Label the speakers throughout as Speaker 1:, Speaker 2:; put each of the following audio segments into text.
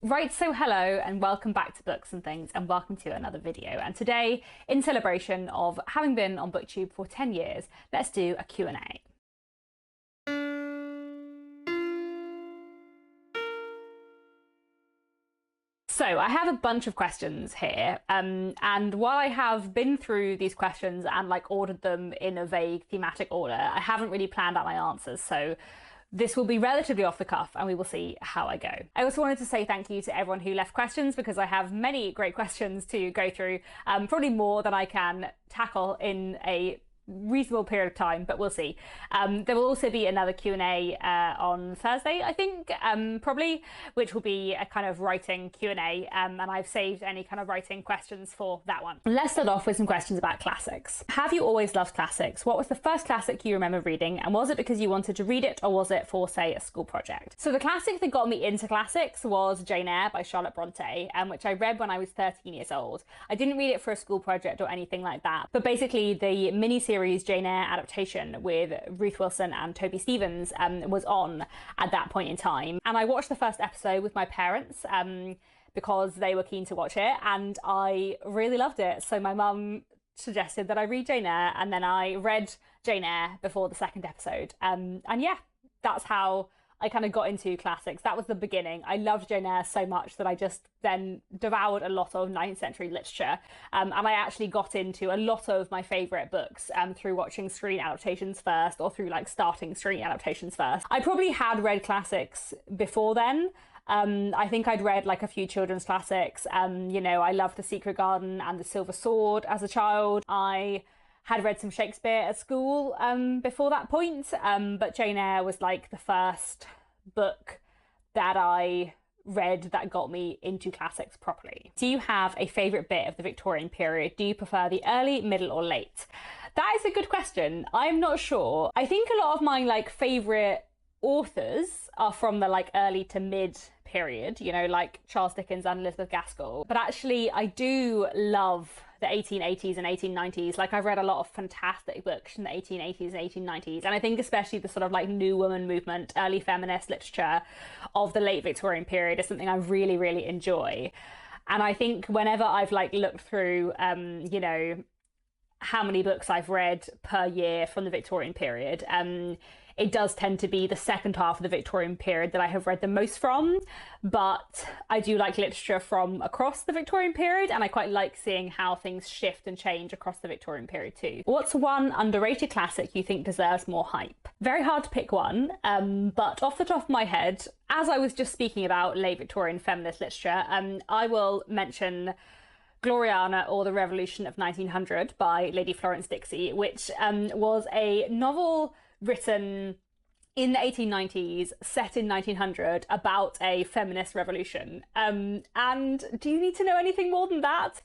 Speaker 1: Right, so hello and welcome back to Books and Things, and welcome to another video. And today, in celebration of having been on BookTube for 10 years, let's do a Q&A. So I have a bunch of questions here, and while I have been through these questions and ordered them in a vague thematic order, I haven't really planned out my answers, so this will be relatively off the cuff and we will see how I go. I also wanted to say thank you to everyone who left questions, because I have many great questions to go through, probably more than I can tackle in a reasonable period of time, but we'll see. There will also be another Q&A on Thursday, I think, probably, which will be a kind of writing Q&A, and I've saved any kind of writing questions for that one. Let's start off with some questions about classics. Have you always loved classics? What was the first classic you remember reading, and was it because you wanted to read it, or was it for, say, a school project? So the classic that got me into classics was Jane Eyre by Charlotte Bronte, which I read when I was 13 years old. I didn't read it for a school project or anything like that, but basically the miniseries Jane Eyre adaptation with Ruth Wilson and Toby Stephens was on at that point in time, and I watched the first episode with my parents because they were keen to watch it, and I really loved it. So my mum suggested that I read Jane Eyre, and then I read Jane Eyre before the second episode, and yeah, that's how I kind of got into classics. That was the beginning. I loved Jane Eyre so much that I just then devoured a lot of 19th century literature. And I actually got into a lot of my favourite books through watching screen adaptations first, or through starting screen adaptations first. I probably had read classics before then. I think I'd read a few children's classics. I loved The Secret Garden and The Silver Sword as a child. I had read some Shakespeare at school before that point, but Jane Eyre was the first book that I read that got me into classics properly. Do you have a favourite bit of the Victorian period? Do you prefer the early, middle or late? That is a good question. I'm not sure. I think a lot of my favourite authors are from the early to mid period, like Charles Dickens and Elizabeth Gaskell. But actually I do love the 1880s and 1890s. I've read a lot of fantastic books from the 1880s and 1890s, and I think especially the sort of new woman movement, early feminist literature of the late Victorian period is something I really, really enjoy. And I think whenever I've looked through how many books I've read per year from the Victorian period, it does tend to be the second half of the Victorian period that I have read the most from, but I do like literature from across the Victorian period, and I quite like seeing how things shift and change across the Victorian period too. What's one underrated classic you think deserves more hype? Very hard to pick one, but off the top of my head, as I was just speaking about late Victorian feminist literature, I will mention Gloriana, or The Revolution of 1900 by Lady Florence Dixie, which was a novel written in the 1890s, set in 1900, about a feminist revolution. And do you need to know anything more than that?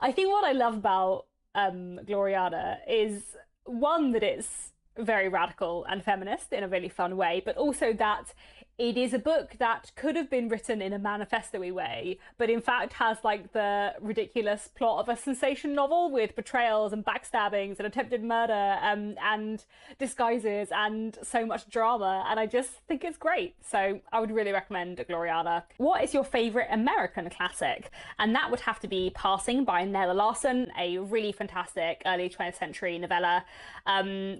Speaker 1: I think what I love about Gloriana is, one, that it's very radical and feminist in a really fun way, but also that it is a book that could have been written in a manifesto-y way, but in fact has the ridiculous plot of a sensation novel with betrayals and backstabbings and attempted murder and disguises and so much drama, and I just think it's great. So I would really recommend Gloriana. What is your favourite American classic? And that would have to be Passing by Nella Larson, a really fantastic early 20th century novella,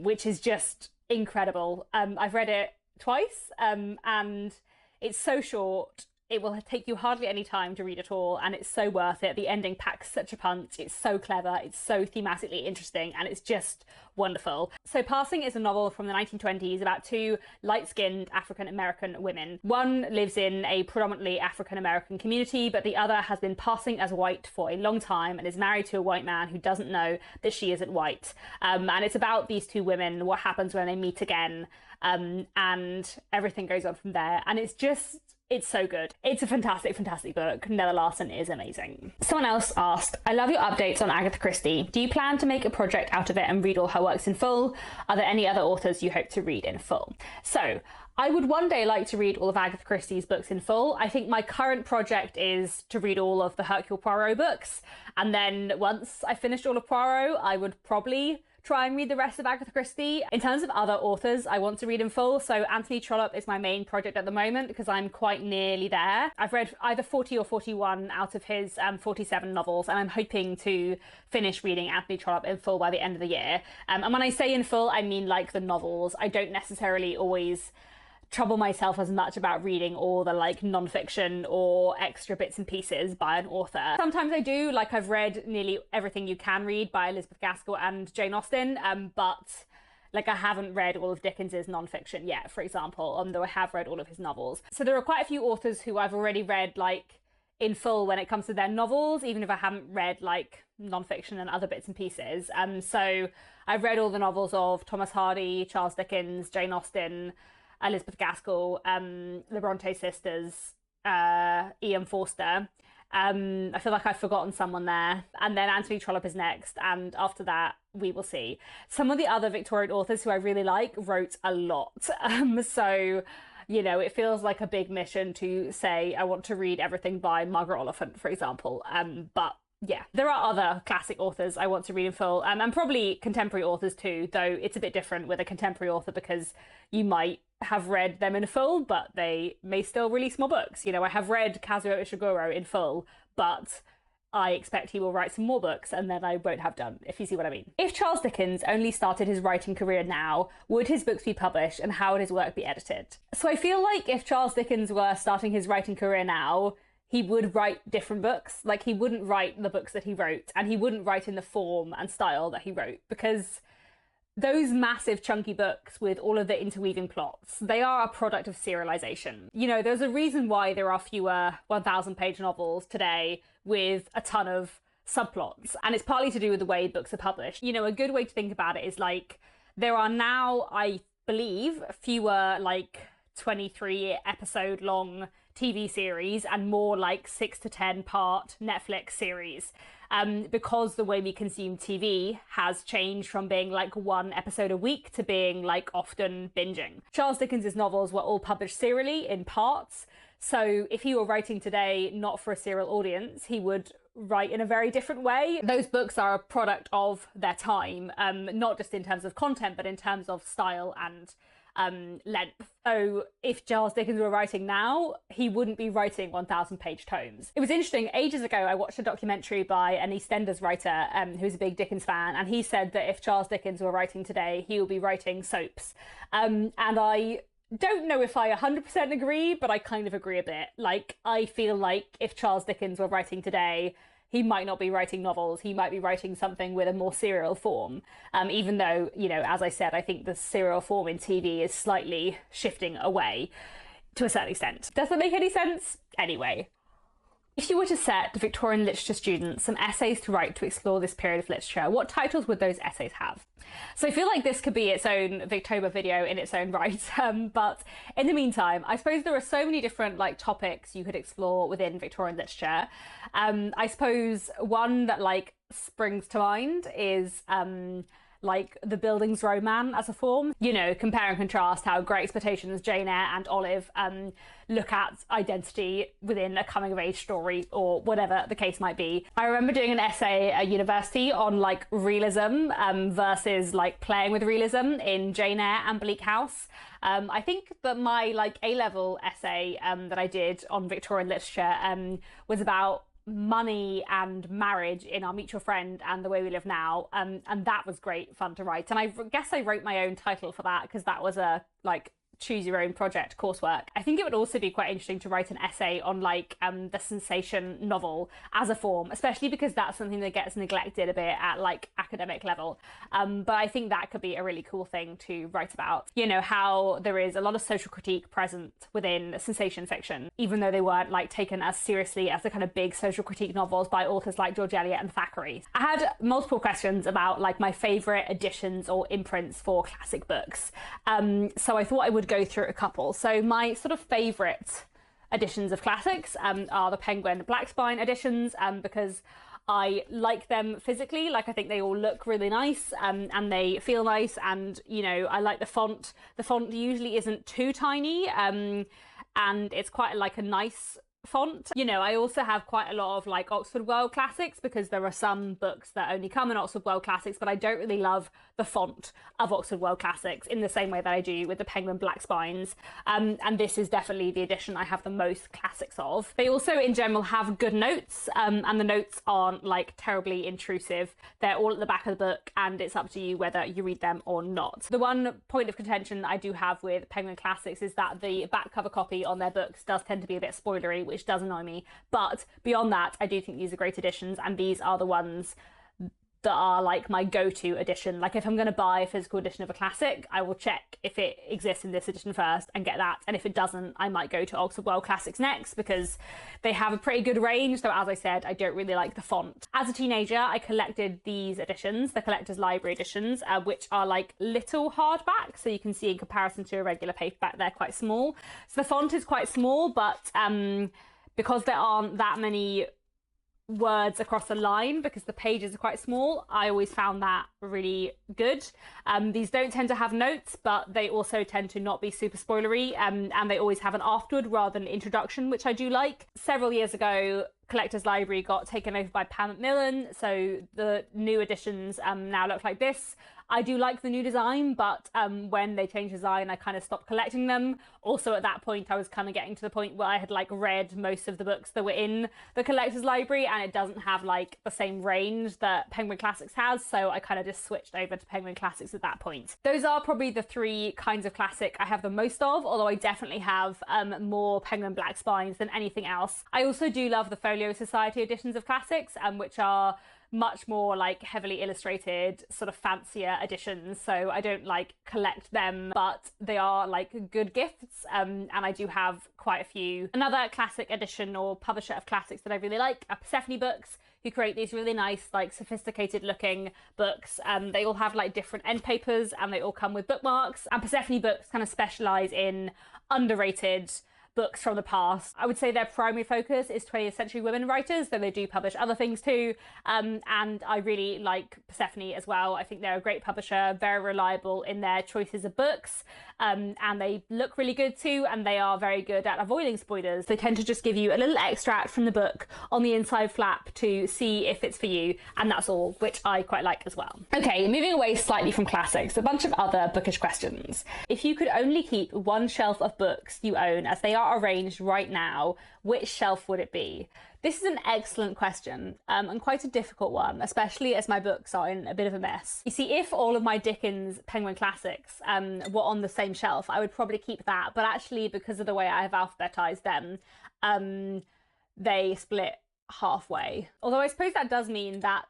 Speaker 1: which is just incredible. I've read it twice, and it's so short, it will take you hardly any time to read it all, and it's so worth it. The ending packs such a punch, it's so clever, it's so thematically interesting, and it's just wonderful. So Passing is a novel from the 1920s about two light-skinned African-American women. One lives in a predominantly African-American community, but the other has been passing as white for a long time and is married to a white man who doesn't know that she isn't white. And it's about these two women, what happens when they meet again, and everything goes on from there. And it's so good. It's a fantastic, fantastic book. Nella Larson is amazing. Someone else asked, I love your updates on Agatha Christie. Do you plan to make a project out of it and read all her works in full? Are there any other authors you hope to read in full? So I would one day like to read all of Agatha Christie's books in full. I think my current project is to read all of the Hercule Poirot books. And then once I finished all of Poirot, I would probably try and read the rest of Agatha Christie. In terms of other authors I want to read in full, so Anthony Trollope is my main project at the moment because I'm quite nearly there. I've read either 40 or 41 out of his 47 novels, and I'm hoping to finish reading Anthony Trollope in full by the end of the year. And when I say in full, I mean like the novels. I don't necessarily always trouble myself as much about reading all the like non-fiction or extra bits and pieces by an author. Sometimes I do, like I've read nearly everything you can read by Elizabeth Gaskell and Jane Austen, but like I haven't read all of Dickens's non-fiction yet, for example, though I have read all of his novels. So there are quite a few authors who I've already read like in full when it comes to their novels, even if I haven't read like non-fiction and other bits and pieces. So I've read all the novels of Thomas Hardy, Charles Dickens, Jane Austen, Elizabeth Gaskell, the Bronte sisters, E.M. Forster. I feel like I've forgotten someone there. And then Anthony Trollope is next. And after that, we will see. Some of the other Victorian authors who I really like wrote a lot. So, you know, it feels like a big mission to say, I want to read everything by Margaret Oliphant, for example. But yeah, there are other classic authors I want to read in full, and probably contemporary authors too, though it's a bit different with a contemporary author because you might have read them in full, but they may still release more books. You know, I have read Kazuo Ishiguro in full, but I expect he will write some more books, and then I won't have done, if you see what I mean. If Charles Dickens only started his writing career now, would his books be published, and how would his work be edited? So I feel like if Charles Dickens were starting his writing career now, he would write different books. Like, he wouldn't write the books that he wrote, and he wouldn't write in the form and style that he wrote, because those massive chunky books with all of the interweaving plots, they are a product of serialization. You know, there's a reason why there are fewer 1,000-page novels today with a ton of subplots, and it's partly to do with the way books are published. You know, a good way to think about it is like, there are now, I believe, fewer like 23 episode long TV series and more like 6 to 10 part Netflix series, because the way we consume TV has changed from being like one episode a week to being like often binging. Charles Dickens's novels were all published serially in parts, so if he were writing today not for a serial audience, he would write in a very different way. Those books are a product of their time, not just in terms of content, but in terms of style and length. So if Charles Dickens were writing now, he wouldn't be writing 1,000-page tomes. It was interesting, ages ago I watched a documentary by an EastEnders writer who's a big Dickens fan, and he said that if Charles Dickens were writing today, he would be writing soaps. And I don't know if I 100% agree, but I kind of agree a bit. Like, I feel like if Charles Dickens were writing today, he might not be writing novels, he might be writing something with a more serial form. Even though, you know, as I said, I think the serial form in TV is slightly shifting away to a certain extent. Does that make any sense? Anyway. If you were to set Victorian literature students some essays to write to explore this period of literature, what titles would those essays have? So I feel like this could be its own Victober video in its own right, but in the meantime, I suppose there are so many different like topics you could explore within Victorian literature. I suppose one that like springs to mind is like the buildings roman as a form. You know, compare and contrast how Great Expectations, Jane Eyre and Olive look at identity within a coming of age story, or whatever the case might be. I remember doing an essay at university on like realism versus like playing with realism in Jane Eyre and Bleak House. I think that my like A-level essay that I did on Victorian literature was about money and marriage in Our Mutual Friend and The Way We Live Now, and that was great fun to write. And I guess I wrote my own title for that because that was a like choose your own project coursework. I think it would also be quite interesting to write an essay on like the sensation novel as a form, especially because that's something that gets neglected a bit at like academic level. But I think that could be a really cool thing to write about. You know, how there is a lot of social critique present within sensation fiction, even though they weren't like taken as seriously as the kind of big social critique novels by authors like George Eliot and Thackeray. I had multiple questions about like my favourite editions or imprints for classic books. So I thought I would go through a couple. So my sort of favourite editions of classics are the Penguin Black Spine editions, because I like them physically. Like, I think they all look really nice and they feel nice, and you know, I like the font. The font usually isn't too tiny, and it's quite like a nice font. You know, I also have quite a lot of like Oxford World Classics, because there are some books that only come in Oxford World Classics, but I don't really love the font of Oxford World Classics in the same way that I do with the Penguin Black Spines. And this is definitely the edition I have the most classics of. They also in general have good notes, and the notes aren't like terribly intrusive. They're all at the back of the book, and it's up to you whether you read them or not. The one point of contention I do have with Penguin Classics is that the back cover copy on their books does tend to be a bit spoilery, which does annoy me. But beyond that, I do think these are great editions, and these are the ones that are like my go-to edition. Like if I'm going to buy a physical edition of a classic, I will check if it exists in this edition first and get that. And if it doesn't, I might go to Oxford World Classics next, because they have a pretty good range. Though, as I said, I don't really like the font. As a teenager, I collected these editions, the Collector's Library editions, which are like little hardback. So you can see in comparison to a regular paperback, they're quite small. So the font is quite small, but because there aren't that many words across the line, because the pages are quite small, I always found that really good. These don't tend to have notes, but they also tend to not be super spoilery, and they always have an afterword rather than an introduction, which I do like. Several years ago, Collector's Library got taken over by Pan Macmillan, so the new editions now look like this. I do like the new design, but when they changed design, I kind of stopped collecting them. Also, at that point, I was kind of getting to the point where I had like read most of the books that were in the Collector's Library, and it doesn't have like the same range that Penguin Classics has, so I kind of just switched over to Penguin Classics at that point. Those are probably the three kinds of classic I have the most of, although I definitely have more Penguin Black Spines than anything else. I also do love the Folio Society editions of classics, which are much more like heavily illustrated, sort of fancier editions. So I don't like collect them, but they are like good gifts, and I do have quite a few. Another classic edition or publisher of classics that I really like are Persephone Books, who create these really nice, like sophisticated looking books. They all have like different end papers, and they all come with bookmarks. And Persephone Books kind of specialize in underrated books from the past. I would say their primary focus is 20th century women writers, though they do publish other things too. And I really like Persephone as well. I think they're a great publisher, very reliable in their choices of books, and they look really good too, and they are very good at avoiding spoilers. They tend to just give you a little extract from the book on the inside flap to see if it's for you, and that's all, which I quite like as well. Okay, moving away slightly from classics, a bunch of other bookish questions. If you could only keep one shelf of books you own as they are arranged right now, which shelf would it be? This is an excellent question, and quite a difficult one, especially as my books are in a bit of a mess. You see, if all of my Dickens Penguin Classics were on the same shelf, I would probably keep that, but actually, because of the way I have alphabetized them, they split halfway. Although I suppose that does mean that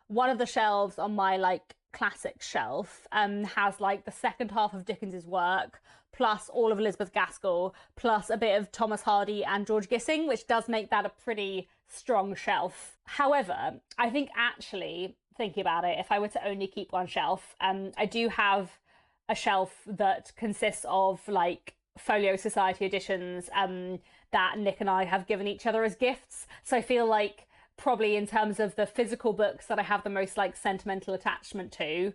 Speaker 1: one of the shelves on my like classic shelf has like the second half of Dickens's work, plus all of Elizabeth Gaskell, plus a bit of Thomas Hardy and George Gissing, which does make that a pretty strong shelf. However, I think actually, thinking about it, if I were to only keep one shelf, I do have a shelf that consists of like Folio Society editions that Nick and I have given each other as gifts. So I feel like probably in terms of the physical books that I have the most like sentimental attachment to,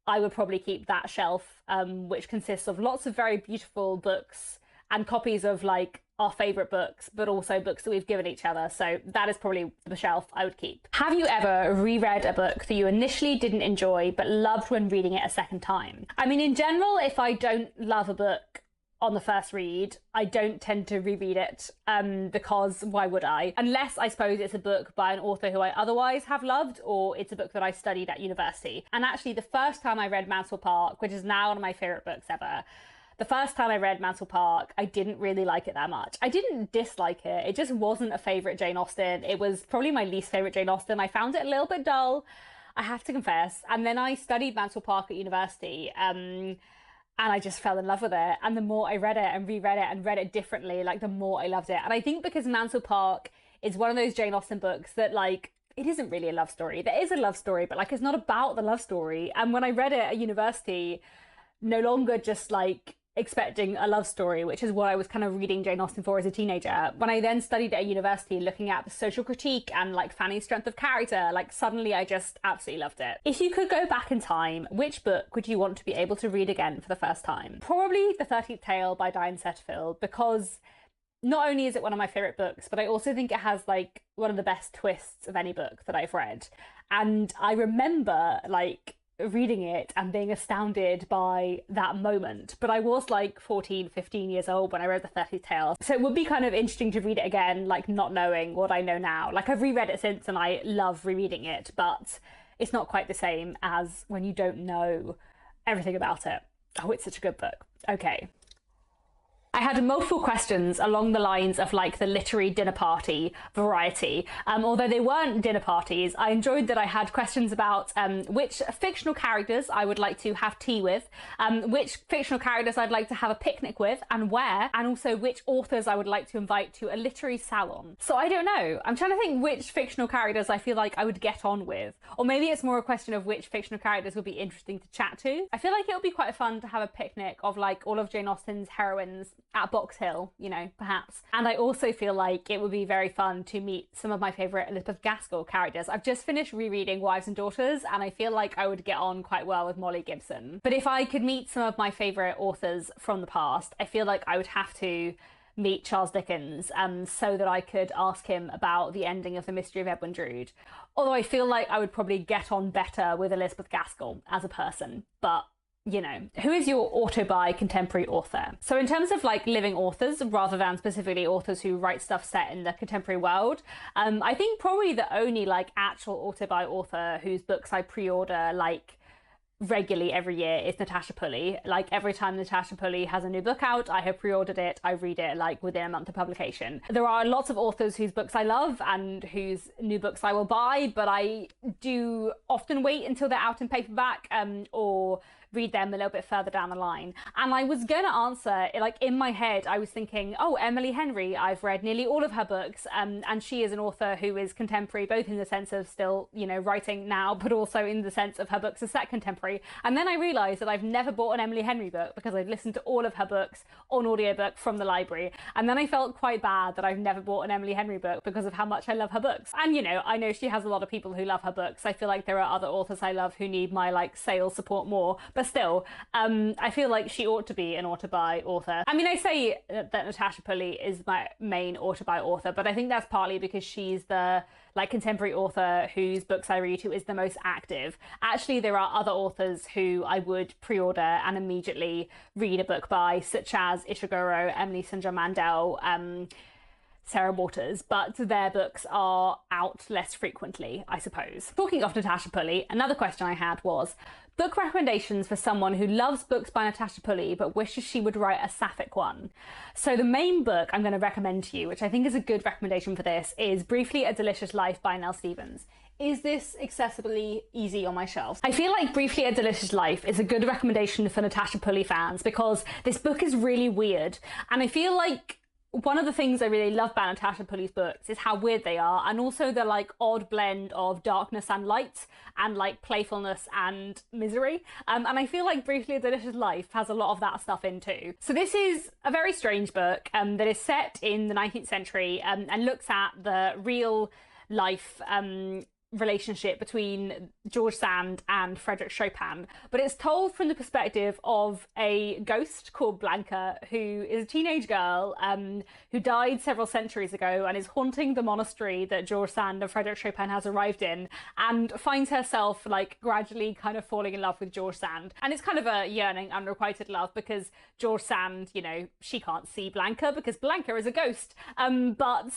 Speaker 1: I would probably keep that shelf, which consists of lots of very beautiful books and copies of like our favourite books, but also books that we've given each other. So that is probably the shelf I would keep. Have you ever reread a book that you initially didn't enjoy but loved when reading it a second time? I mean, in general, if I don't love a book on the first read, I don't tend to reread it, because why would I? Unless I suppose it's a book by an author who I otherwise have loved, or it's a book that I studied at university. And actually the first time I read Mansell Park, which is now one of my favourite books ever, the first time I read Mansell Park, I didn't really like it that much. I didn't dislike it, it just wasn't a favourite Jane Austen. It was probably my least favourite Jane Austen. I found it a little bit dull, I have to confess. And then I studied Mansell Park at university, and I just fell in love with it. And the more I read it and reread it and read it differently, like the more I loved it. And I think because Mansell Park is one of those Jane Austen books that like, it isn't really a love story. There is a love story, but like it's not about the love story. And when I read it at university, no longer just like expecting a love story, which is what I was kind of reading Jane Austen for as a teenager. When I then studied at university, looking at the social critique and like Fanny's strength of character, like suddenly I just absolutely loved it. If you could go back in time, which book would you want to be able to read again for the first time? Probably The 13th Tale by Diane Setterfield, because not only is it one of my favorite books, but I also think it has like one of the best twists of any book that I've read. And I remember like reading it and being astounded by that moment. But I was like 14, 15 years old when I read The 30 Tales. So it would be kind of interesting to read it again, like not knowing what I know now. Like I've reread it since and I love rereading it, but it's not quite the same as when you don't know everything about it. Oh, it's such a good book. Okay. I had multiple questions along the lines of like the literary dinner party variety. Although they weren't dinner parties, I enjoyed that I had questions about which fictional characters I would like to have tea with, which fictional characters I'd like to have a picnic with and where, and also which authors I would like to invite to a literary salon. So I don't know. I'm trying to think which fictional characters I feel like I would get on with. Or maybe it's more a question of which fictional characters would be interesting to chat to. I feel like it would be quite fun to have a picnic of like all of Jane Austen's heroines at Box Hill, you know, perhaps. And I also feel like it would be very fun to meet some of my favourite Elizabeth Gaskell characters. I've just finished rereading Wives and Daughters and I feel like I would get on quite well with Molly Gibson. But if I could meet some of my favourite authors from the past, I feel like I would have to meet Charles Dickens so that I could ask him about the ending of The Mystery of Edwin Drood. Although I feel like I would probably get on better with Elizabeth Gaskell as a person, but you know, who is your auto-buy contemporary author? So in terms of like living authors, rather than specifically authors who write stuff set in the contemporary world, I think probably the only like actual auto-buy author whose books I pre-order like regularly every year is Natasha Pulley. Like every time Natasha Pulley has a new book out, I have pre-ordered it, I read it like within a month of publication. There are lots of authors whose books I love and whose new books I will buy, but I do often wait until they're out in paperback or read them a little bit further down the line. And I was going to answer, like in my head, I was thinking, oh, Emily Henry, I've read nearly all of her books. And she is an author who is contemporary, both in the sense of still, you know, writing now, but also in the sense of her books are set contemporary. And then I realised that I've never bought an Emily Henry book because I've listened to all of her books on audiobook from the library. And then I felt quite bad that I've never bought an Emily Henry book because of how much I love her books. And, you know, I know she has a lot of people who love her books. I feel like there are other authors I love who need my like sales support more. But still, I feel like she ought to be an auto-buy author. I mean, I say that Natasha Pulley is my main auto-buy author, but I think that's partly because she's the like contemporary author whose books I read who is the most active. Actually, there are other authors who I would pre-order and immediately read a book by, such as Ishiguro, Emily St. John Mandel, Sarah Waters, but their books are out less frequently, I suppose. Talking of Natasha Pulley, another question I had was book recommendations for someone who loves books by Natasha Pulley but wishes she would write a sapphic one. So the main book I'm going to recommend to you, which I think is a good recommendation for this, is Briefly a Delicious Life by Nell Stevens. Is this accessibly easy on my shelf? I feel like Briefly a Delicious Life is a good recommendation for Natasha Pulley fans because this book is really weird, and I feel like one of the things I really love about Natasha Pulley's books is how weird they are, and also the like odd blend of darkness and light and like playfulness and misery. And I feel like Briefly a Delicious Life has a lot of that stuff in too. So this is a very strange book that is set in the 19th century and looks at the real life relationship between George Sand and Frédéric Chopin, but it's told from the perspective of a ghost called Blanca, who is a teenage girl who died several centuries ago and is haunting the monastery that George Sand and Frédéric Chopin has arrived in, and finds herself like gradually kind of falling in love with George Sand. And it's kind of a yearning, unrequited love because George Sand, you know, she can't see Blanca because Blanca is a ghost. But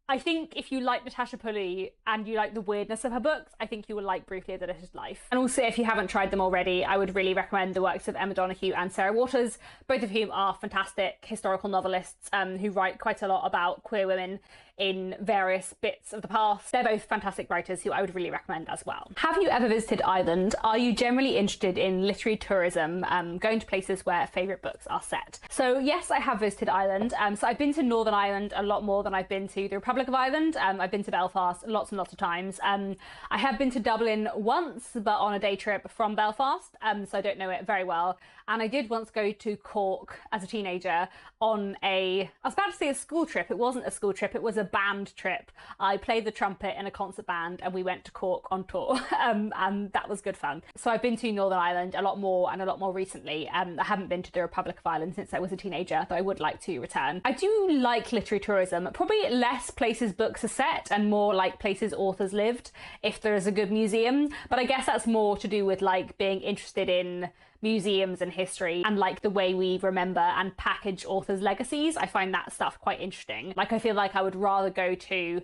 Speaker 1: I think if you like Natasha Pulley and you like the weirdness of her books, I think you will like Briefly a Delicious Life. And also, if you haven't tried them already, I would really recommend the works of Emma Donoghue and Sarah Waters, both of whom are fantastic historical novelists who write quite a lot about queer women in various bits of the past. They're both fantastic writers who I would really recommend as well. Have you ever visited Ireland? Are you generally interested in literary tourism, going to places where favourite books are set? So yes, I have visited Ireland. So I've been to Northern Ireland a lot more than I've been to the Republic of Ireland. I've been to Belfast lots and lots of times. I have been to Dublin once, but on a day trip from Belfast, so I don't know it very well. And I did once go to Cork as a teenager on I was about to say a school trip. It wasn't a school trip, it was a a band trip. I played the trumpet in a concert band and we went to Cork on tour, and that was good fun. So I've been to Northern Ireland a lot more recently. I haven't been to the Republic of Ireland since I was a teenager, though I would like to return. I do like literary tourism, probably less places books are set and more like places authors lived if there is a good museum, but I guess that's more to do with like being interested in museums and history and like the way we remember and package authors' legacies. I find that stuff quite interesting. Like I feel like I would rather go to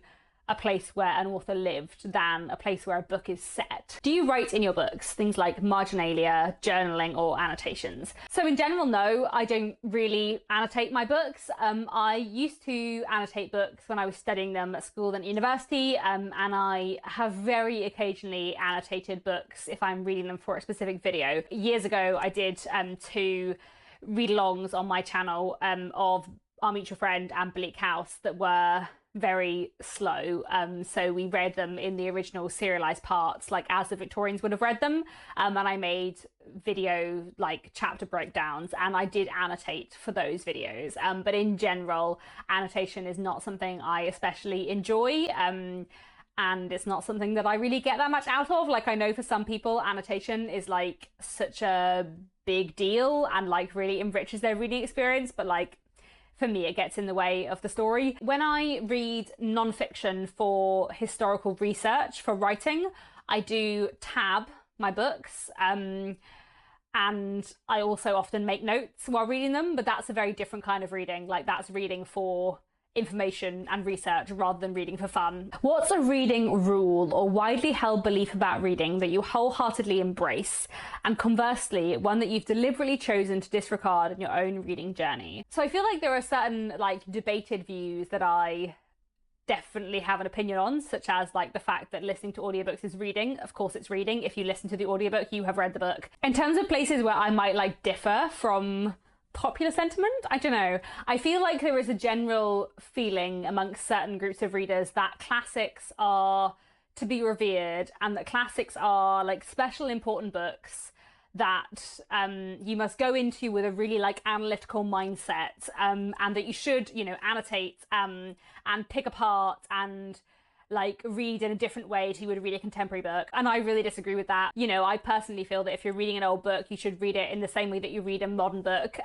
Speaker 1: a place where an author lived than a place where a book is set. Do you write in your books things like marginalia, journaling, or annotations? So in general, no, I don't really annotate my books. I used to annotate books when I was studying them at school and university, and I have very occasionally annotated books if I'm reading them for a specific video. Years ago, I did 2 read-alongs on my channel of Our Mutual Friend and Bleak House that were very slow, so we read them in the original serialized parts, like as the Victorians would have read them, and I made video like chapter breakdowns, and I did annotate for those videos, but in general annotation is not something I especially enjoy, and it's not something that I really get that much out of. Like I know for some people annotation is like such a big deal and like really enriches their reading experience, but like for me, it gets in the way of the story. When I read non-fiction for historical research, for writing, I do tab my books, and I also often make notes while reading them, but that's a very different kind of reading. Like that's reading for information and research rather than reading for fun. What's a reading rule or widely held belief about reading that you wholeheartedly embrace, and conversely, one that you've deliberately chosen to disregard in your own reading journey? So I feel like there are certain like debated views that I definitely have an opinion on, such as like the fact that listening to audiobooks is reading. Of course it's reading. If you listen to the audiobook, you have read the book. In terms of places where I might like differ from popular sentiment, I don't know. I feel like there is a general feeling amongst certain groups of readers that classics are to be revered and that classics are like special important books that you must go into with a really like analytical mindset, and that you should, you know, annotate and pick apart and like read in a different way to you would read a contemporary book. And I really disagree with that. You know, I personally feel that if you're reading an old book, you should read it in the same way that you read a modern book.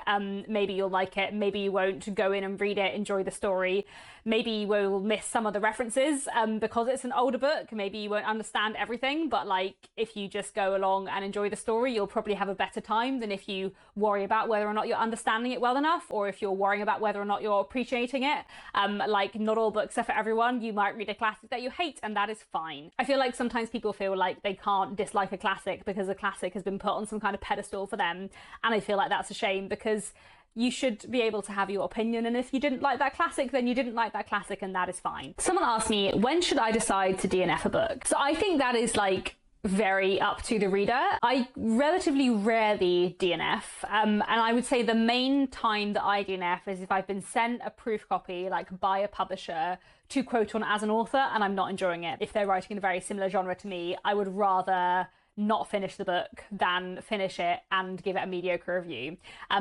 Speaker 1: Maybe you'll like it, maybe you won't. Go in and read it, enjoy the story. Maybe you will miss some of the references because it's an older book. Maybe you won't understand everything, but like if you just go along and enjoy the story, you'll probably have a better time than if you worry about whether or not you're understanding it well enough, or if you're worrying about whether or not you're appreciating it. Like not all books are for everyone. You might read a classic that you hate, and that is fine. I feel like sometimes people feel like they can't dislike a classic because a classic has been put on some kind of pedestal for them, and I feel like that's a shame, because you should be able to have your opinion, and if you didn't like that classic, then you didn't like that classic, and that is fine. Someone asked me, when should I decide to DNF a book? So I think that is like very up to the reader. I relatively rarely DNF, and I would say the main time that I DNF is if I've been sent a proof copy like by a publisher to quote on as an author and I'm not enjoying it. If they're writing in a very similar genre to me, I would rather not finish the book than finish it and give it a mediocre review.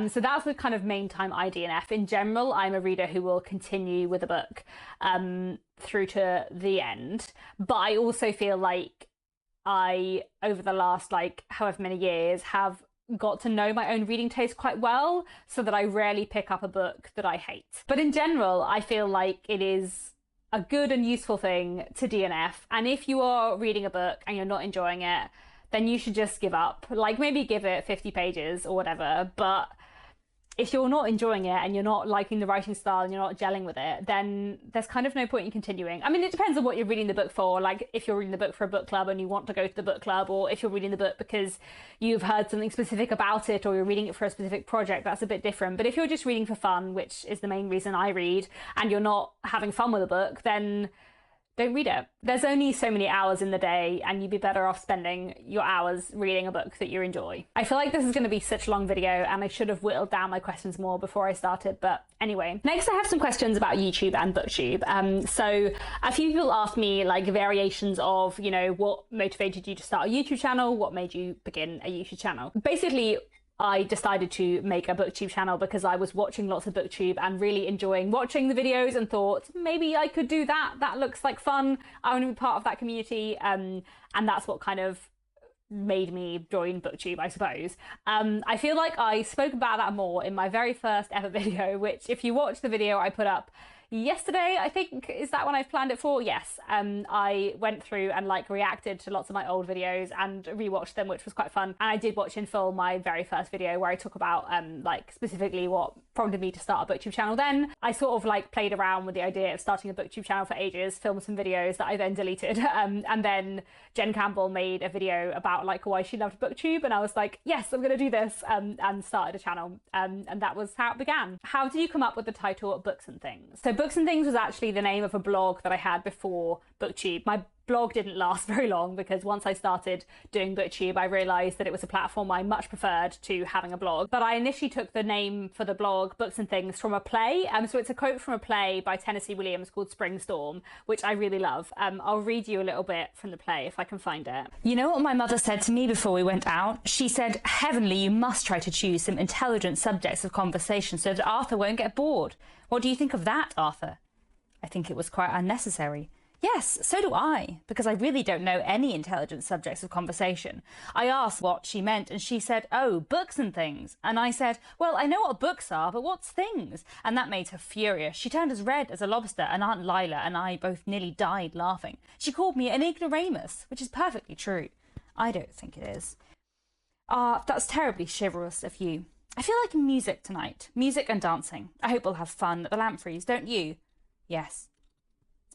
Speaker 1: So that's the kind of main time I DNF. In general, I'm a reader who will continue with a book through to the end, but I also feel like I, over the last like however many years, have got to know my own reading taste quite well, so that I rarely pick up a book that I hate. But in general, I feel like it is a good and useful thing to DNF, and if you are reading a book and you're not enjoying it, then you should just give up. Like maybe give it 50 pages or whatever, but if you're not enjoying it and you're not liking the writing style and you're not gelling with it, then there's kind of no point in continuing. I mean, it depends on what you're reading the book for. Like if you're reading the book for a book club and you want to go to the book club, or if you're reading the book because you've heard something specific about it, or you're reading it for a specific project, that's a bit different. But if you're just reading for fun, which is the main reason I read, and you're not having fun with a book, then don't read it. There's only so many hours in the day, and you'd be better off spending your hours reading a book that you enjoy. I feel like this is going to be such a long video, and I should have whittled down my questions more before I started, but anyway. Next, I have some questions about YouTube and BookTube. So a few people asked me like variations of, you know, what motivated you to start a YouTube channel? What made you begin a YouTube channel? Basically, I decided to make a booktube channel because I was watching lots of booktube and really enjoying watching the videos, and thought maybe I could do that. That looks like fun. I want to be part of that community. And that's what kind of made me join booktube, I suppose. I feel like I spoke about that more in my very first ever video, which if you watch the video I put up yesterday, I think, is that when I've planned it for? Yes. I went through and like reacted to lots of my old videos and rewatched them, which was quite fun. And I did watch in full my very first video where I talk about like specifically what prompted me to start a booktube channel. Then I sort of like played around with the idea of starting a booktube channel for ages, filmed some videos that I then deleted, and then Jen Campbell made a video about like why she loved booktube, and I was like, yes, I'm gonna do this, and started a channel, and that was how it began. How did you come up with the title Books and Things? So Books and Things was actually the name of a blog that I had before booktube. My blog didn't last very long because once I started doing booktube, I realised that it was a platform I much preferred to having a blog. But I initially took the name for the blog Books and Things from a play. So it's a quote from a play by Tennessee Williams called Spring Storm, which I really love. I'll read you a little bit from the play if I can find it. You know what my mother said to me before we went out? She said, "Heavenly, you must try to choose some intelligent subjects of conversation so that Arthur won't get bored. What do you think of that, Arthur?" I think it was quite unnecessary. Yes, so do I, because I really don't know any intelligent subjects of conversation. I asked what she meant, and she said, "Oh, books and things." And I said, "Well, I know what books are, but what's things?" And that made her furious. She turned as red as a lobster, and Aunt Lila and I both nearly died laughing. She called me an ignoramus, which is perfectly true. I don't think it is. That's terribly chivalrous of you. I feel like music tonight. Music and dancing. I hope we'll have fun at the Lampreys, don't you? Yes.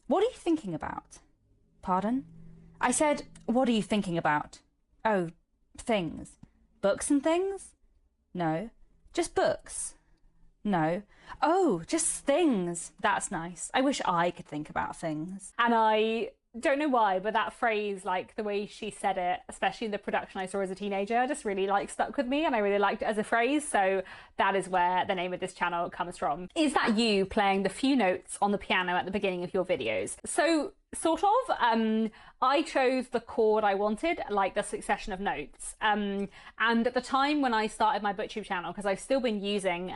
Speaker 1: What are you thinking about? Pardon? I said, what are you thinking about? Oh, things. Books and things? No. Just books? No. Oh, just things. That's nice. I wish I could think about things. And I don't know why, but that phrase, like the way she said it, especially in the production I saw as a teenager, just really like stuck with me, and I really liked it as a phrase. So that is where the name of this channel comes from. Is that you playing the few notes on the piano at the beginning of your videos? So sort of. I chose the chord I wanted, like the succession of notes. And at the time when I started my booktube channel, because I've still been using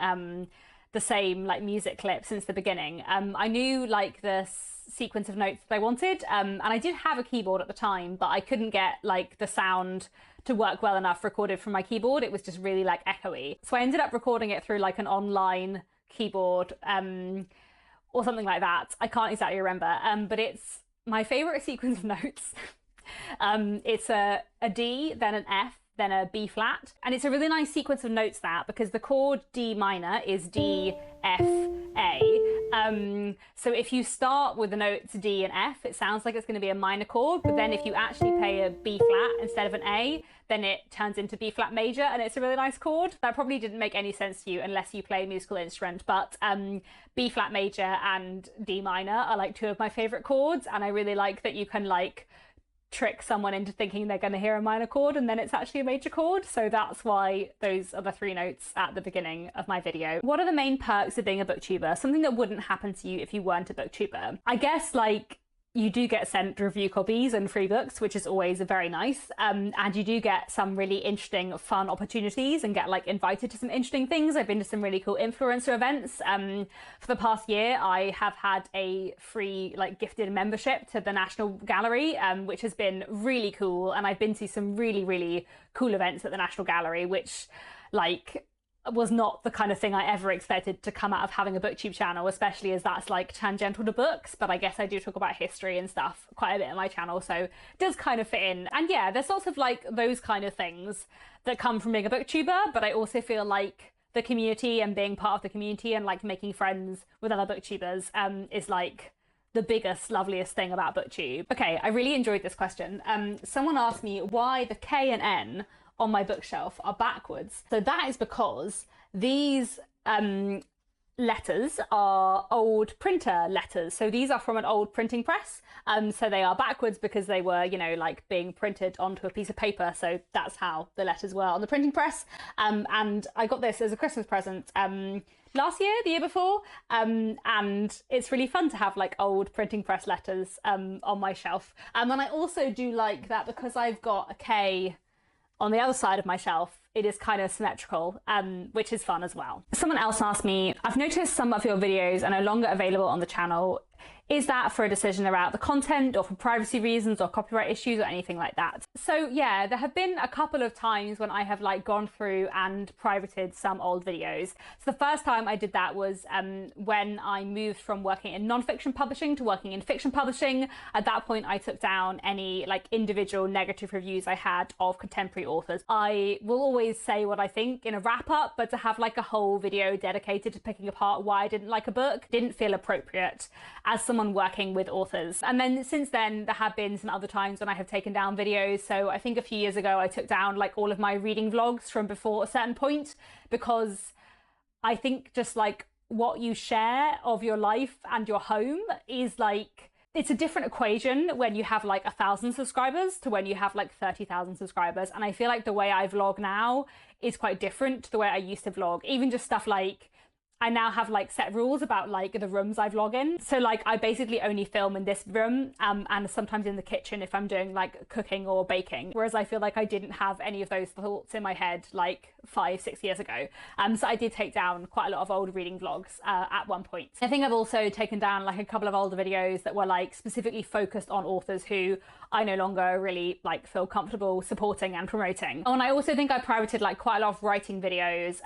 Speaker 1: the same like music clip since the beginning, I knew like this sequence of notes that I wanted, and I did have a keyboard at the time, but I couldn't get like the sound to work well enough recorded from my keyboard. It was just really like echoey, so I ended up recording it through like an online keyboard or something like that. I can't exactly remember, but it's my favorite sequence of notes. It's a D, then an F, then a B flat, and it's a really nice sequence of notes, that, because the chord D minor is D, F, A. So if you start with the notes D and F, it sounds like it's going to be a minor chord, but then if you actually play a B flat instead of an A, then it turns into B flat major, and it's a really nice chord. That probably didn't make any sense to you unless you play a musical instrument, but B flat major and D minor are like two of my favorite chords, and I really like that you can like trick someone into thinking they're going to hear a minor chord and then it's actually a major chord. So that's why those are the three notes at the beginning of my video. What are the main perks of being a booktuber? Something that wouldn't happen to you if you weren't a booktuber. I guess like you do get sent review copies and free books, which is always very nice. And you do get some really interesting, fun opportunities and get like invited to some interesting things. I've been to some really cool influencer events. For the past year, I have had a free like gifted membership to the National Gallery, which has been really cool. And I've been to some really, really cool events at the National Gallery, which like was not the kind of thing I ever expected to come out of having a booktube channel, especially as that's like tangential to books. But I guess I do talk about history and stuff quite a bit in my channel, so it does kind of fit in. And yeah, there's lots of like those kind of things that come from being a booktuber, but I also feel like the community and being part of the community and like making friends with other booktubers is like the biggest, loveliest thing about booktube. Okay, I really enjoyed this question. Someone asked me why the K and N on my bookshelf are backwards. So that is because these letters are old printer letters. So these are from an old printing press. So they are backwards because they were, you know, like being printed onto a piece of paper. So that's how the letters were on the printing press. And I got this as a Christmas present last year, the year before. And it's really fun to have like old printing press letters on my shelf. And I also do like that because I've got a K on the other side of my shelf, it is kind of symmetrical, which is fun as well. Someone else asked me, I've noticed some of your videos are no longer available on the channel. Is that for a decision about the content or for privacy reasons or copyright issues or anything like that? So yeah, there have been a couple of times when I have like gone through and privated some old videos. So the first time I did that was when I moved from working in non-fiction publishing to working in fiction publishing. At that point, I took down any like individual negative reviews I had of contemporary authors. I will always say what I think in a wrap up, but to have like a whole video dedicated to picking apart why I didn't like a book didn't feel appropriate as someone working with authors. And then since then, there have been some other times when I have taken down videos. So I think a few years ago, I took down like all of my reading vlogs from before a certain point, because I think just like what you share of your life and your home is like, it's a different equation when you have like 1,000 subscribers to when you have like 30,000 subscribers. And I feel like the way I vlog now is quite different to the way I used to vlog. Even just stuff like, I now have like set rules about like the rooms I vlog in. So like I basically only film in this room and sometimes in the kitchen if I'm doing like cooking or baking. Whereas I feel like I didn't have any of those thoughts in my head like 5-6 years ago. So I did take down quite a lot of old reading vlogs at one point. I think I've also taken down like a couple of older videos that were like specifically focused on authors who I no longer really like feel comfortable supporting and promoting. Oh, and I also think I privated like quite a lot of writing videos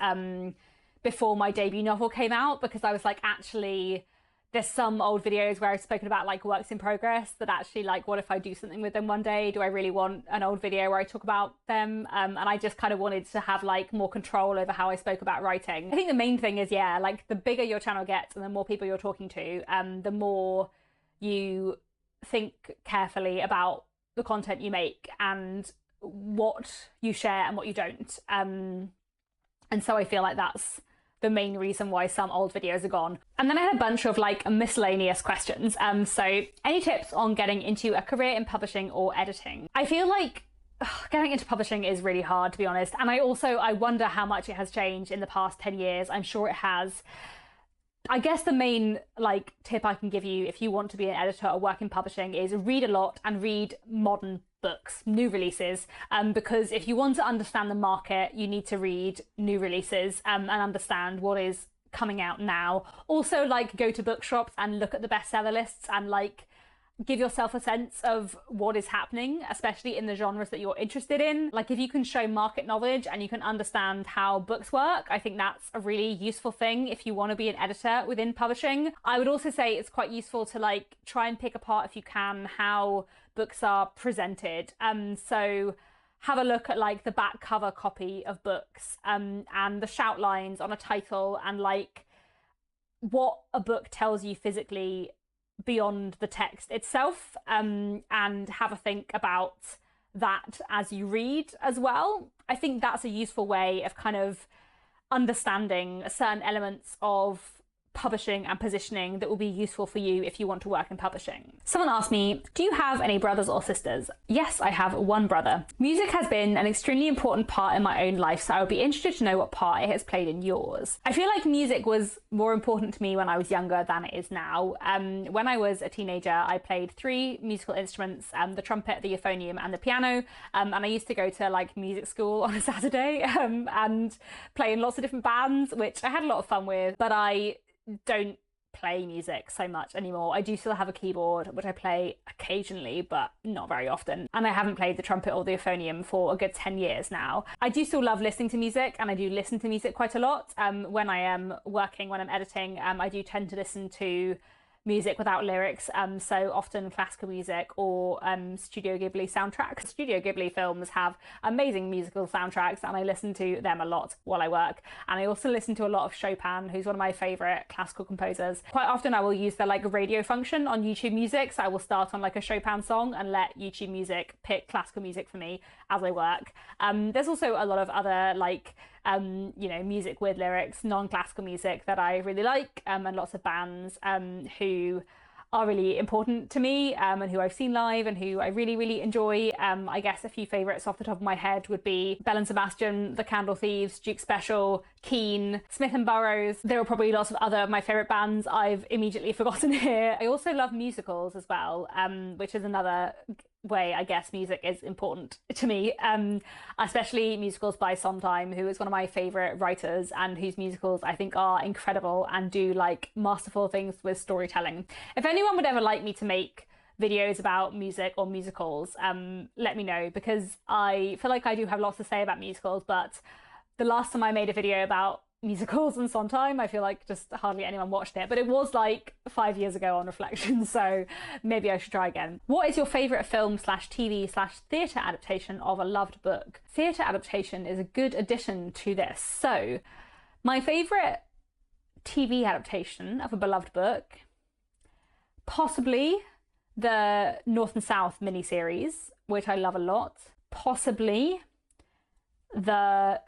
Speaker 1: before my debut novel came out, because I was like, actually, there's some old videos where I've spoken about like works in progress that actually like, what if I do something with them one day? Do I really want an old video where I talk about them? And I just kind of wanted to have like more control over how I spoke about writing. I think the main thing is, yeah, like the bigger your channel gets and the more people you're talking to, the more you think carefully about the content you make and what you share and what you don't. And so I feel like that's the main reason why some old videos are gone. And then I had a bunch of like miscellaneous questions. So any tips on getting into a career in publishing or editing? I feel like getting into publishing is really hard, to be honest. And I wonder how much it has changed in the past 10 years. I'm sure it has. I guess the main like tip I can give you if you want to be an editor or work in publishing is read a lot and read modern books, new releases, because if you want to understand the market, you need to read new releases and understand what is coming out now. Also, like, go to bookshops and look at the bestseller lists and like give yourself a sense of what is happening, especially in the genres that you're interested in. Like, if you can show market knowledge and you can understand how books work, I think that's a really useful thing if you want to be an editor within publishing. I would also say it's quite useful to like try and pick apart, if you can, how books are presented. So have a look at like the back cover copy of books and the shout lines on a title and like what a book tells you physically beyond the text itself, and have a think about that as you read as well. I think that's a useful way of kind of understanding certain elements of publishing and positioning that will be useful for you if you want to work in publishing. Someone asked me, do you have any brothers or sisters? Yes, I have one brother. Music has been an extremely important part in my own life, so I would be interested to know what part it has played in yours. I feel like music was more important to me when I was younger than it is now. When I was a teenager, I played 3 musical instruments, the trumpet, the euphonium and the piano, and I used to go to like music school on a Saturday and play in lots of different bands, which I had a lot of fun with, but I don't play music so much anymore. I do still have a keyboard, which I play occasionally, but not very often. And I haven't played the trumpet or the euphonium for a good 10 years now. I do still love listening to music, and I do listen to music quite a lot. When I am working, when I'm editing, I do tend to listen to music without lyrics, so often classical music or Studio Ghibli soundtracks. Studio Ghibli films have amazing musical soundtracks and I listen to them a lot while I work. And I also listen to a lot of Chopin, who's one of my favourite classical composers. Quite often I will use the like radio function on YouTube Music, so I will start on like a Chopin song and let YouTube Music pick classical music for me as I work. There's also a lot of other like music with lyrics, non-classical music that I really like, and lots of bands who are really important to me, and who I've seen live and who I really, really enjoy. I guess a few favourites off the top of my head would be Belle and Sebastian, the Candle Thieves, Duke Special, Keane, Smith and Burrows. There are probably lots of other of my favourite bands I've immediately forgotten here. I also love musicals as well, which is another way I guess music is important to me, especially musicals by Sondheim, who is one of my favourite writers and whose musicals I think are incredible and do like masterful things with storytelling. If anyone would ever like me to make videos about music or musicals, let me know, because I feel like I do have lots to say about musicals, but the last time I made a video about musicals and Sondheim, I feel like just hardly anyone watched it, but it was like 5 years ago on reflection, so maybe I should try again. What is your favourite film slash TV slash theatre adaptation of a loved book? Theatre adaptation is a good addition to this. So my favourite TV adaptation of a beloved book, possibly the North and South miniseries, which I love a lot. Possibly the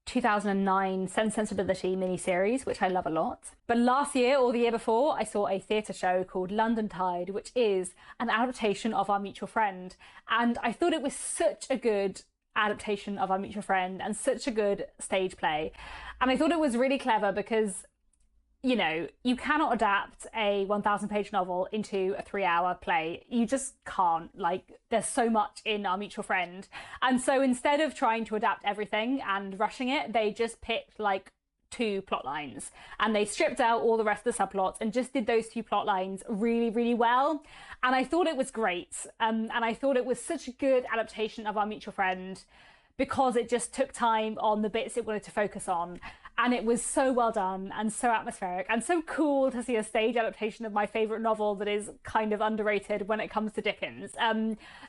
Speaker 1: 2009 Sense and Sensibility miniseries, which I love a lot. But last year or the year before, I saw a theatre show called London Tide, which is an adaptation of Our Mutual Friend. And I thought it was such a good adaptation of Our Mutual Friend and such a good stage play. And I thought it was really clever because, you know, you cannot adapt a 1,000-page novel into a 3-hour play. You just can't. Like, there's so much in Our Mutual Friend. And so instead of trying to adapt everything and rushing it, they just picked like 2 plot lines and they stripped out all the rest of the subplots and just did those 2 plot lines really, really well. And I thought it was great. And I thought it was such a good adaptation of Our Mutual Friend because it just took time on the bits it wanted to focus on. And it was so well done and so atmospheric and so cool to see a stage adaptation of my favourite novel that is kind of underrated when it comes to Dickens.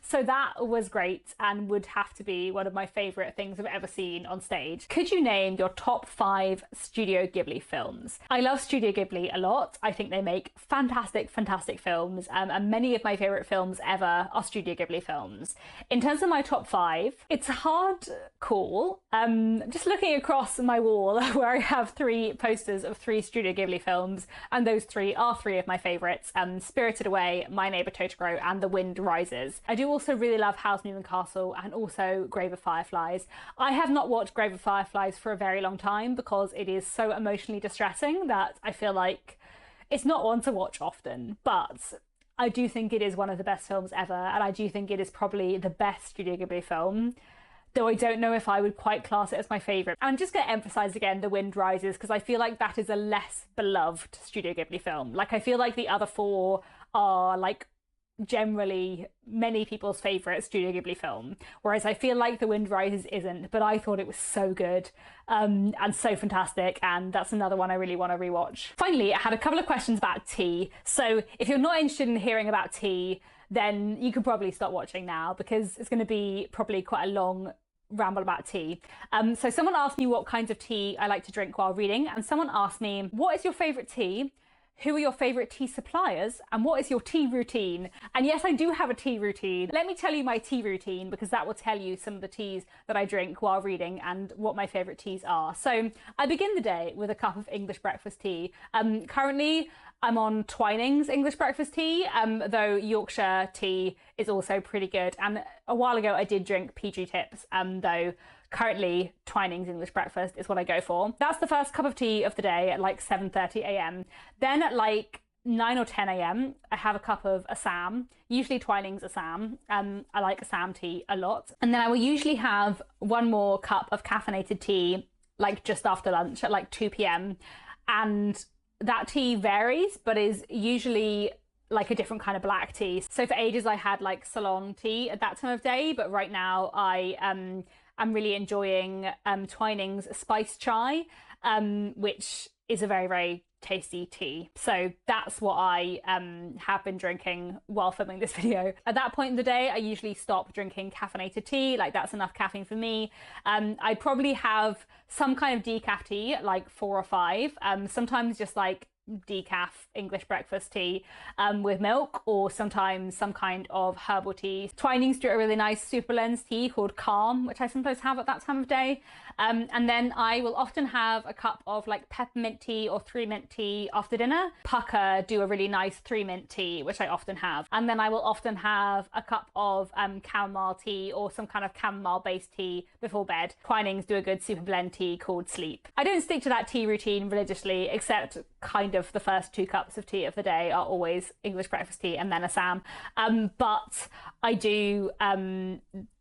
Speaker 1: So that was great and would have to be one of my favourite things I've ever seen on stage. Could you name your top 5 Studio Ghibli films? I love Studio Ghibli a lot. I think they make fantastic, fantastic films, and many of my favourite films ever are Studio Ghibli films. In terms of my top 5, it's a hard call. Just looking across my wall where I have 3 posters of 3 Studio Ghibli films, and those 3 are 3 of my favourites: Spirited Away, My Neighbour Totoro, and The Wind Rises. I do also really love Howl's Moving Castle and also Grave of Fireflies. I have not watched Grave of Fireflies for a very long time because it is so emotionally distressing that I feel like it's not one to watch often, but I do think it is one of the best films ever, and I do think it is probably the best Studio Ghibli film, though I don't know if I would quite class it as my favourite. I'm just going to emphasise again The Wind Rises because I feel like that is a less beloved Studio Ghibli film. Like, I feel like the other 4 are like generally many people's favourite Studio Ghibli film, whereas I feel like The Wind Rises isn't, but I thought it was so good and so fantastic, and that's another one I really want to rewatch. Finally, I had a couple of questions about tea, so if you're not interested in hearing about tea, then you could probably stop watching now because it's going to be probably quite a long ramble about tea. So someone asked me what kinds of tea I like to drink while reading, and someone asked me, what is your favourite tea? Who are your favourite tea suppliers? And what is your tea routine? And yes, I do have a tea routine. Let me tell you my tea routine because that will tell you some of the teas that I drink while reading and what my favourite teas are. So I begin the day with a cup of English breakfast tea. Currently, I'm on Twining's English breakfast tea, though Yorkshire tea is also pretty good. And a while ago I did drink PG Tips, though currently Twining's English breakfast is what I go for. That's the first cup of tea of the day at like 7:30 a.m. Then at like 9 or 10 a.m. I have a cup of Assam, usually Twining's Assam. I like Assam tea a lot. And then I will usually have one more cup of caffeinated tea like just after lunch at like 2 p.m. And that tea varies, but is usually like a different kind of black tea. So for ages I had like Ceylon tea at that time of day, but right now I'm really enjoying Twining's Spice Chai, which is a very, very tasty tea. So that's what I have been drinking while filming this video. At that point in the day, I usually stop drinking caffeinated tea. Like, that's enough caffeine for me. I probably have some kind of decaf tea, like 4 or 5. Sometimes just like decaf English breakfast tea with milk, or sometimes some kind of herbal tea. Twinings do a really nice super blends tea called Calm, which I sometimes have at that time of day. And then I will often have a cup of like peppermint tea or 3-mint tea after dinner. Pucker do a really nice 3-mint tea, which I often have. And then I will often have a cup of chamomile tea or some kind of chamomile based tea before bed. Twinings do a good super blend tea called Sleep. I don't stick to that tea routine religiously, except kind of the first 2 cups of tea of the day are always English breakfast tea and then a Sam. But I do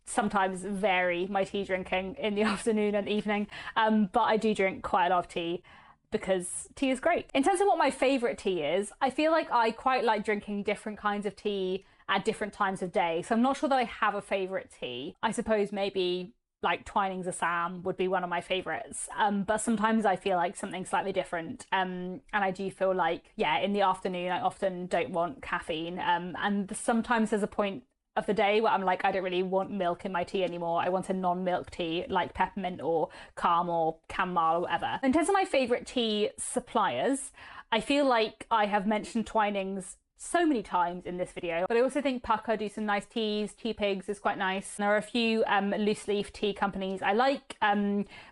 Speaker 1: sometimes vary my tea drinking in the afternoon and evening. But I do drink quite a lot of tea because tea is great. In terms of what my favourite tea is, I feel like I quite like drinking different kinds of tea at different times of day. So I'm not sure that I have a favourite tea. I suppose maybe like Twinings Assam would be one of my favourites. But sometimes I feel like something slightly different. And I do feel like, yeah, in the afternoon, I often don't want caffeine. And sometimes there's a point of the day where I'm like, I don't really want milk in my tea anymore. I want a non-milk tea like peppermint or calm or chamomile or whatever. In terms of my favourite tea suppliers, I feel like I have mentioned Twinings so many times in this video, but I also think Pucker do some nice teas. Tea Pigs is quite nice. There are a few loose leaf tea companies I like.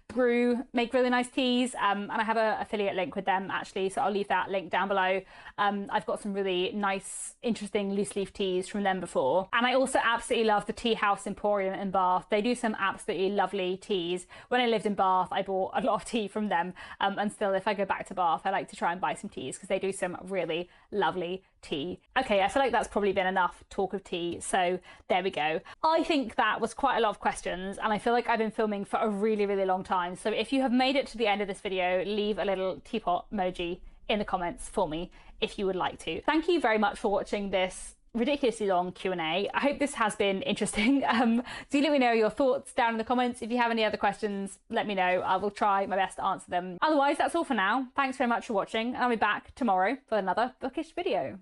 Speaker 1: Brew make really nice teas, and I have an affiliate link with them actually, so I'll leave that link down below. I've got some really nice, interesting loose leaf teas from them before. And I also absolutely love the Tea House Emporium in Bath. They do some absolutely lovely teas. When I lived in Bath, I bought a lot of tea from them, and still if I go back to Bath, I like to try and buy some teas because they do some really lovely tea. Okay, I feel like that's probably been enough talk of tea, so there we go. I think that was quite a lot of questions, and I feel like I've been filming for a really, really long time. So if you have made it to the end of this video, leave a little teapot emoji in the comments for me if you would like to. Thank you very much for watching this ridiculously long Q&A. I hope this has been interesting. Do let me know your thoughts down in the comments. If you have any other questions, let me know. I will try my best to answer them. Otherwise, that's all for now. Thanks very much for watching, and I'll be back tomorrow for another bookish video.